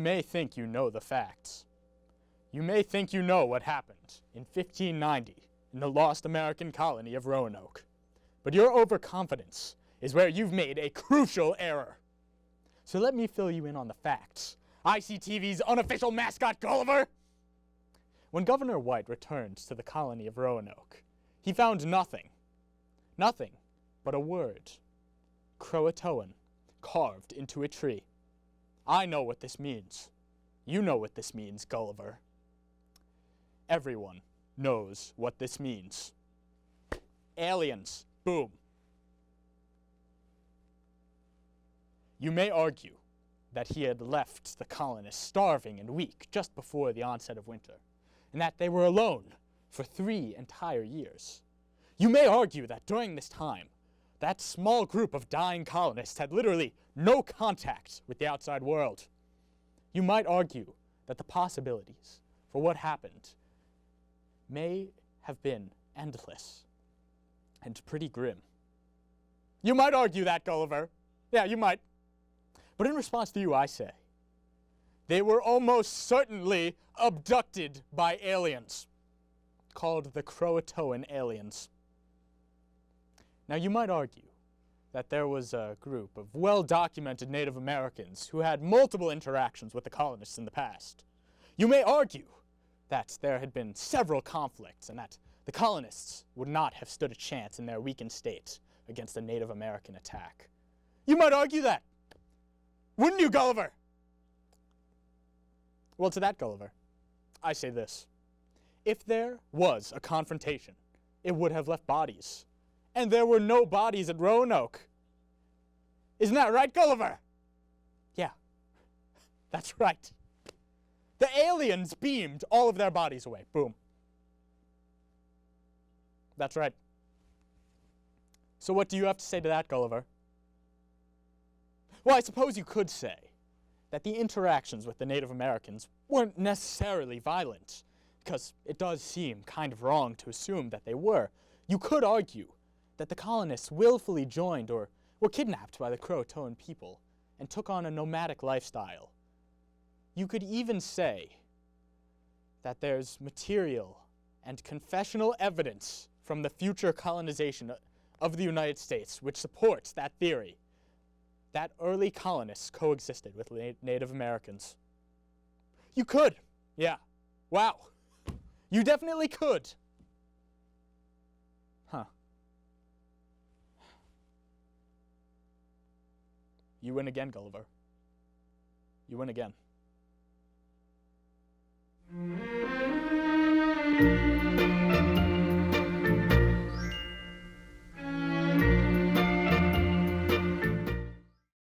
may think you know the facts. You may think you know what happened in 1590 in the lost American colony of Roanoke. But your overconfidence is where you've made a crucial error. So let me fill you in on the facts. ICTV's unofficial mascot, Gulliver! When Governor White returned to the colony of Roanoke, he found nothing but a word, Croatoan, carved into a tree. I know what this means. You know what this means, Gulliver. Everyone knows what this means. Aliens. Boom. You may argue that he had left the colonists starving and weak just before the onset of winter, and that they were alone for 3 entire years. You may argue that during this time, that small group of dying colonists had literally no contact with the outside world. You might argue that the possibilities for what happened may have been endless and pretty grim. You might argue that, Gulliver. Yeah, you might. But in response to you, I say, they were almost certainly abducted by aliens, called the Croatoan aliens. Now, you might argue that there was a group of well-documented Native Americans who had multiple interactions with the colonists in the past. You may argue that there had been several conflicts and that the colonists would not have stood a chance in their weakened state against a Native American attack. You might argue that. Wouldn't you, Gulliver? Well, to that, Gulliver, I say this. If there was a confrontation, it would have left bodies. And there were no bodies at Roanoke. Isn't that right, Gulliver? Yeah, that's right. The aliens beamed all of their bodies away. Boom. That's right. So what do you have to say to that, Gulliver? Well, I suppose you could say that the interactions with the Native Americans weren't necessarily violent, because it does seem kind of wrong to assume that they were. You could argue that the colonists willfully joined or were kidnapped by the Croatoan people and took on a nomadic lifestyle. You could even say that there's material and confessional evidence from the future colonization of the United States which supports that theory, that early colonists coexisted with Native Americans. You could, yeah. Wow. You definitely could. Huh. You win again, Gulliver. You win again.